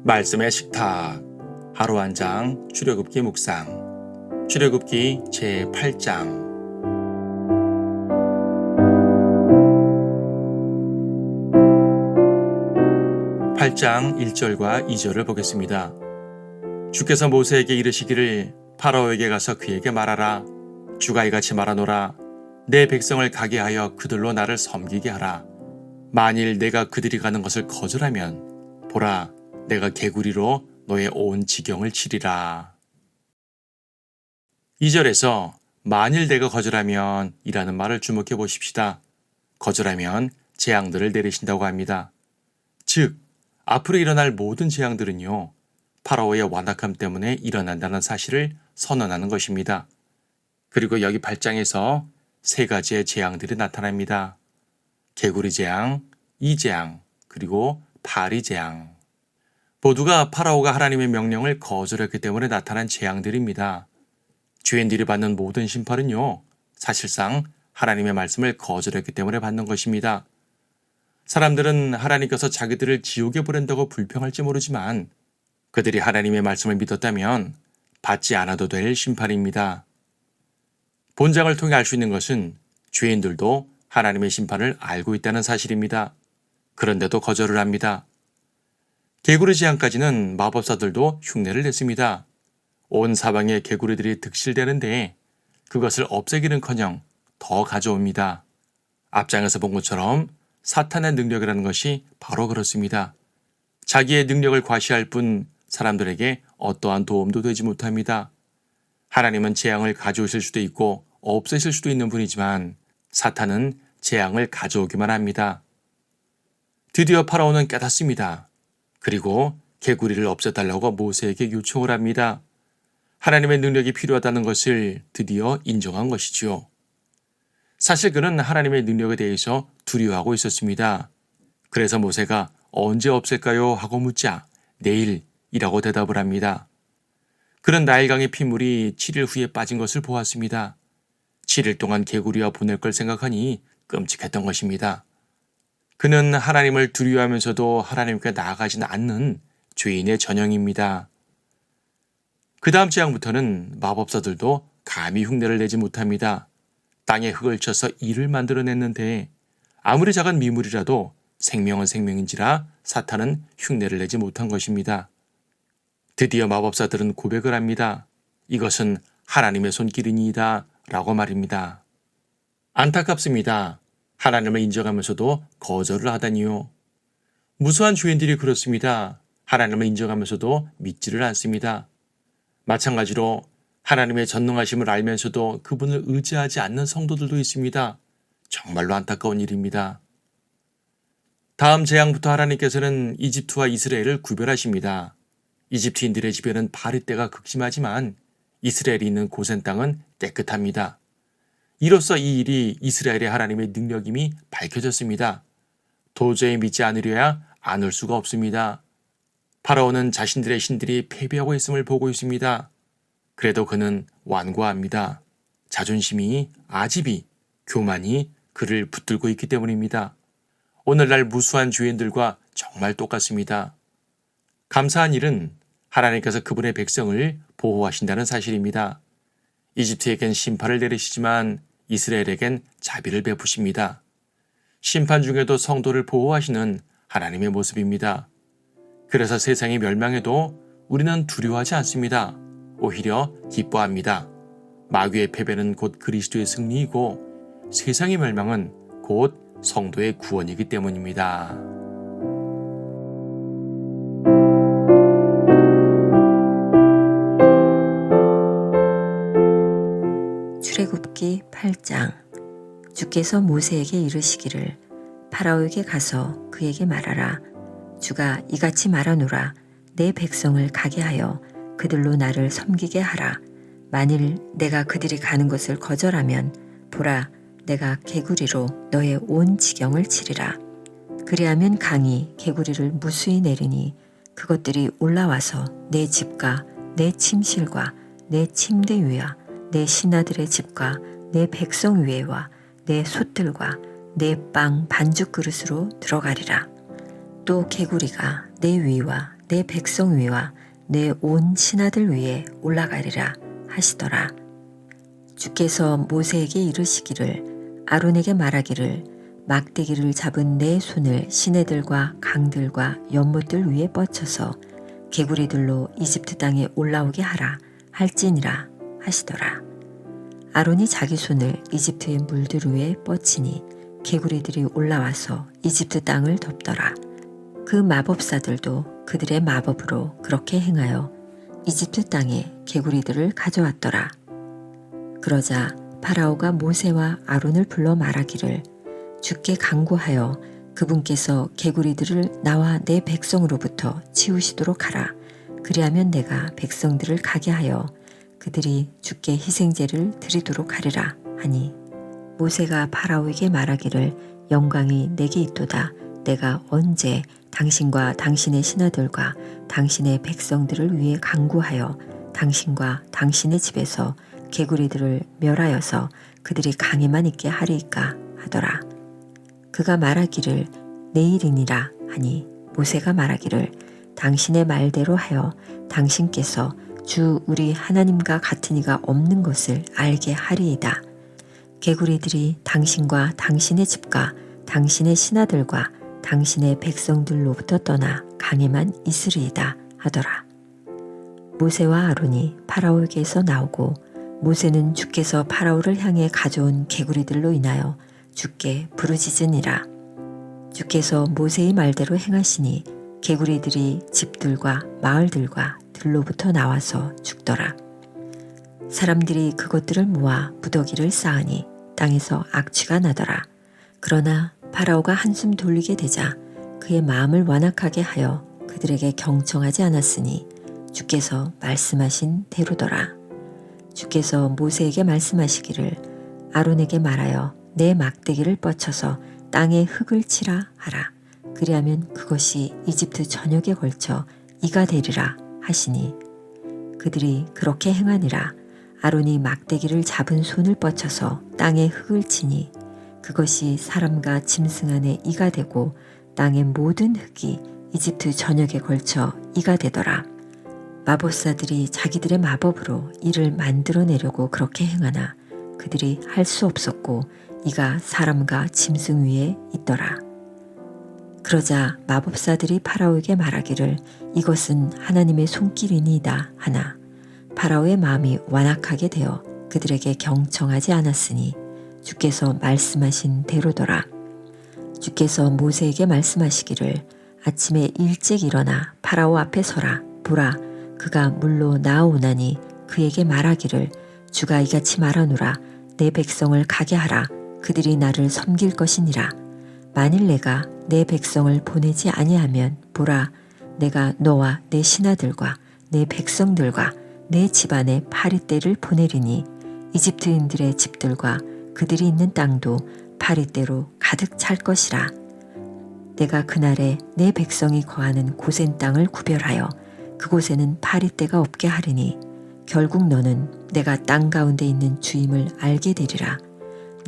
말씀의 식탁 하루 한 장 출애굽기 묵상 출애굽기 제8장 8장 1절과 2절을 보겠습니다. 주께서 모세에게 이르시기를 파라오에게 가서 그에게 말하라. 주가 이같이 말하노라. 내 백성을 가게 하여 그들로 나를 섬기게 하라. 만일 내가 그들이 가는 것을 거절하면 보라, 내가 개구리로 너의 온 지경을 치리라. 2절에서 만일 내가 거절하면 이라는 말을 주목해 보십시다. 거절하면 재앙들을 내리신다고 합니다. 즉, 앞으로 일어날 모든 재앙들은요, 파라오의 완악함 때문에 일어난다는 사실을 선언하는 것입니다. 그리고 여기 8장에서 세 가지의 재앙들이 나타납니다. 개구리 재앙, 이재앙, 그리고 파리 재앙. 모두가 파라오가 하나님의 명령을 거절했기 때문에 나타난 재앙들입니다. 죄인들이 받는 모든 심판은요, 사실상 하나님의 말씀을 거절했기 때문에 받는 것입니다. 사람들은 하나님께서 자기들을 지옥에 보낸다고 불평할지 모르지만 그들이 하나님의 말씀을 믿었다면 받지 않아도 될 심판입니다. 본장을 통해 알 수 있는 것은 죄인들도 하나님의 심판을 알고 있다는 사실입니다. 그런데도 거절을 합니다. 개구리 재앙까지는 마법사들도 흉내를 냈습니다. 온 사방에 개구리들이 득실대는데 그것을 없애기는커녕 더 가져옵니다. 앞장에서 본 것처럼 사탄의 능력이라는 것이 바로 그렇습니다. 자기의 능력을 과시할 뿐 사람들에게 어떠한 도움도 되지 못합니다. 하나님은 재앙을 가져오실 수도 있고 없애실 수도 있는 분이지만 사탄은 재앙을 가져오기만 합니다. 드디어 파라오는 깨닫습니다. 그리고 개구리를 없애달라고 모세에게 요청을 합니다. 하나님의 능력이 필요하다는 것을 드디어 인정한 것이지요. 사실 그는 하나님의 능력에 대해서 두려워하고 있었습니다. 그래서 모세가 언제 없앨까요? 하고 묻자 내일이라고 대답을 합니다. 그는 나일강의 핏물이 7일 후에 빠진 것을 보았습니다. 7일 동안 개구리와 보낼 걸 생각하니 끔찍했던 것입니다. 그는 하나님을 두려워하면서도 하나님께 나아가지는 않는 죄인의 전형입니다. 그 다음 재앙부터는 마법사들도 감히 흉내를 내지 못합니다. 땅에 흙을 쳐서 이를 만들어냈는데 아무리 작은 미물이라도 생명은 생명인지라 사탄은 흉내를 내지 못한 것입니다. 드디어 마법사들은 고백을 합니다. 이것은 하나님의 손길이니이다 라고 말입니다. 안타깝습니다. 하나님을 인정하면서도 거절을 하다니요. 무수한 죄인들이 그렇습니다. 하나님을 인정하면서도 믿지를 않습니다. 마찬가지로 하나님의 전능하심을 알면서도 그분을 의지하지 않는 성도들도 있습니다. 정말로 안타까운 일입니다. 다음 재앙부터 하나님께서는 이집트와 이스라엘을 구별하십니다. 이집트인들의 집에는 바리떼가 극심하지만 이스라엘이 있는 고센 땅은 깨끗합니다. 이로써 이 일이 이스라엘의 하나님의 능력임이 밝혀졌습니다. 도저히 믿지 않으려야 않을 수가 없습니다. 파라오는 자신들의 신들이 패배하고 있음을 보고 있습니다. 그래도 그는 완고합니다. 자존심이, 아집이, 교만이 그를 붙들고 있기 때문입니다. 오늘날 무수한 죄인들과 정말 똑같습니다. 감사한 일은 하나님께서 그분의 백성을 보호하신다는 사실입니다. 이집트에겐 심판을 내리시지만 이스라엘에겐 자비를 베푸십니다. 심판 중에도 성도를 보호하시는 하나님의 모습입니다. 그래서 세상이 멸망해도 우리는 두려워하지 않습니다. 오히려 기뻐합니다. 마귀의 패배는 곧 그리스도의 승리이고 세상의 멸망은 곧 성도의 구원이기 때문입니다. 출애굽기 8장. 주께서 모세에게 이르시기를 파라오에게 가서 그에게 말하라. 주가 이같이 말하노라. 내 백성을 가게 하여 그들로 나를 섬기게 하라. 만일 내가 그들이 가는 것을 거절하면 보라, 내가 개구리로 너의 온 지경을 치리라. 그리하면 강이 개구리를 무수히 내리니 그것들이 올라와서 내 집과 내 침실과 내 침대 위와 내 신하들의 집과 내 백성 위에와 내 솥들과 내 빵 반죽 그릇으로 들어가리라. 또 개구리가 내 위와 내 백성 위와 내 온 신하들 위에 올라가리라 하시더라. 주께서 모세에게 이르시기를 아론에게 말하기를 막대기를 잡은 내 손을 시내들과 강들과 연못들 위에 뻗쳐서 개구리들로 이집트 땅에 올라오게 하라 할지니라 하시더라. 아론이 자기 손을 이집트의 물들 위에 뻗치니 개구리들이 올라와서 이집트 땅을 덮더라. 그 마법사들도 그들의 마법으로 그렇게 행하여 이집트 땅에 개구리들을 가져왔더라. 그러자 파라오가 모세와 아론을 불러 말하기를 주께 간구하여 그분께서 개구리들을 나와 내 백성으로부터 치우시도록 하라. 그리하면 내가 백성들을 가게 하여 그들이 주께 희생제를 드리도록 하리라 하니 모세가 파라오에게 말하기를 영광이 내게 있도다. 내가 언제 당신과 당신의 신하들과 당신의 백성들을 위해 간구하여 당신과 당신의 집에서 개구리들을 멸하여서 그들이 강에만 있게 하리이까 하더라. 그가 말하기를 내일이니라 하니 모세가 말하기를 당신의 말대로 하여 당신께서 주 우리 하나님과 같은 이가 없는 것을 알게 하리이다. 개구리들이 당신과 당신의 집과 당신의 신하들과 당신의 백성들로부터 떠나 강에만 있으리이다 하더라. 모세와 아론이 파라오에게서 나오고 모세는 주께서 파라오를 향해 가져온 개구리들로 인하여 주께 부르짖으니라. 주께서 모세의 말대로 행하시니 개구리들이 집들과 마을들과 들로부터 나와서 죽더라. 사람들이 그것들을 모아 무더기를 쌓으니 땅에서 악취가 나더라. 그러나 파라오가 한숨 돌리게 되자 그의 마음을 완악하게 하여 그들에게 경청하지 않았으니 주께서 말씀하신 대로더라. 주께서 모세에게 말씀하시기를 아론에게 말하여 내 막대기를 뻗쳐서 땅에 흙을 치라 하라. 그리하면 그것이 이집트 전역에 걸쳐 이가 되리라 하시니 그들이 그렇게 행하니라. 아론이 막대기를 잡은 손을 뻗쳐서 땅에 흙을 치니 그것이 사람과 짐승 안에 이가 되고 땅의 모든 흙이 이집트 전역에 걸쳐 이가 되더라. 마법사들이 자기들의 마법으로 이를 만들어내려고 그렇게 행하나 그들이 할 수 없었고 이가 사람과 짐승 위에 있더라. 그러자 마법사들이 파라오에게 말하기를 이것은 하나님의 손길이니이다 하나 파라오의 마음이 완악하게 되어 그들에게 경청하지 않았으니 주께서 말씀하신 대로더라. 주께서 모세에게 말씀하시기를 아침에 일찍 일어나 파라오 앞에 서라. 보라, 그가 물로 나아오나니 그에게 말하기를 주가 이같이 말하노라. 내 백성을 가게 하라. 그들이 나를 섬길 것이니라. 만일 내가 내 백성을 보내지 아니하면 보라, 내가 너와 내 신하들과 내 백성들과 내 집안에 파리떼를 보내리니 이집트인들의 집들과 그들이 있는 땅도 파리떼로 가득 찰 것이라. 내가 그날에 내 백성이 거하는 고센 땅을 구별하여 그곳에는 파리떼가 없게 하리니 결국 너는 내가 땅 가운데 있는 주임을 알게 되리라.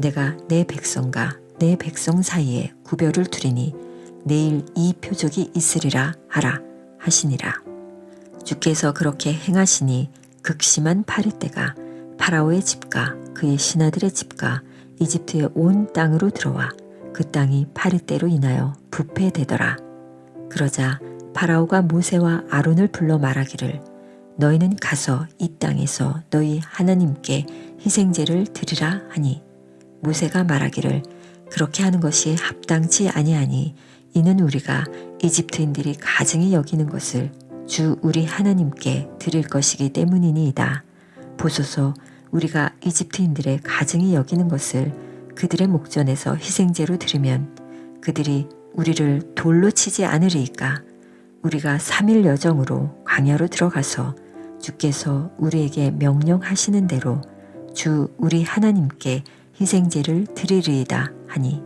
내가 내 백성과 내 백성 사이에 구별을 두리니 내일 이 표적이 있으리라 하라 하시니라. 주께서 그렇게 행하시니 극심한 파리떼가 파라오의 집과 그의 신하들의 집과 이집트의 온 땅으로 들어와 그 땅이 파리떼로 인하여 부패되더라. 그러자 파라오가 모세와 아론을 불러 말하기를 너희는 가서 이 땅에서 너희 하나님께 희생제를 드리라 하니 모세가 말하기를 그렇게 하는 것이 합당치 아니하니 이는 우리가 이집트인들이 가증히 여기는 것을 주 우리 하나님께 드릴 것이기 때문이니이다. 보소서 우리가 이집트인들의 가증히 여기는 것을 그들의 목전에서 희생제로 드리면 그들이 우리를 돌로 치지 않으리이까. 우리가 3일 여정으로 광야로 들어가서 주께서 우리에게 명령하시는 대로 주 우리 하나님께 희생제를 드리리이다 하니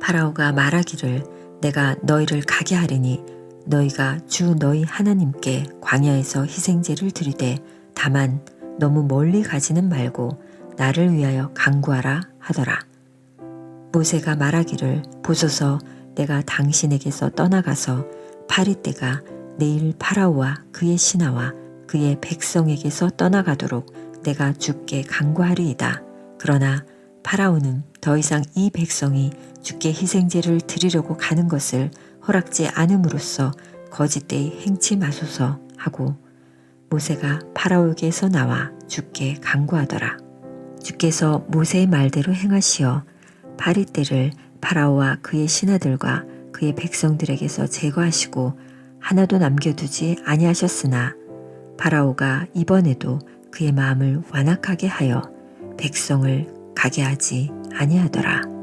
파라오가 말하기를 내가 너희를 가게 하리니 너희가 주 너희 하나님께 광야에서 희생제를 드리되 다만 너무 멀리 가지는 말고 나를 위하여 간구하라 하더라. 모세가 말하기를 보소서 내가 당신에게서 떠나가서 파리떼가 내일 파라오와 그의 신하와 그의 백성에게서 떠나가도록 내가 주께 간구하리이다. 그러나 파라오는 더 이상 이 백성이 주께 희생제를 드리려고 가는 것을 허락지 않음으로써 거짓되이 행치 마소서 하고 모세가 파라오에게서 나와 주께 간구하더라. 주께서 모세의 말대로 행하시어 바리떼를 파라오와 그의 신하들과 그의 백성들에게서 제거하시고 하나도 남겨두지 아니하셨으나 파라오가 이번에도 그의 마음을 완악하게 하여 백성을 가게 하지 아니하더라.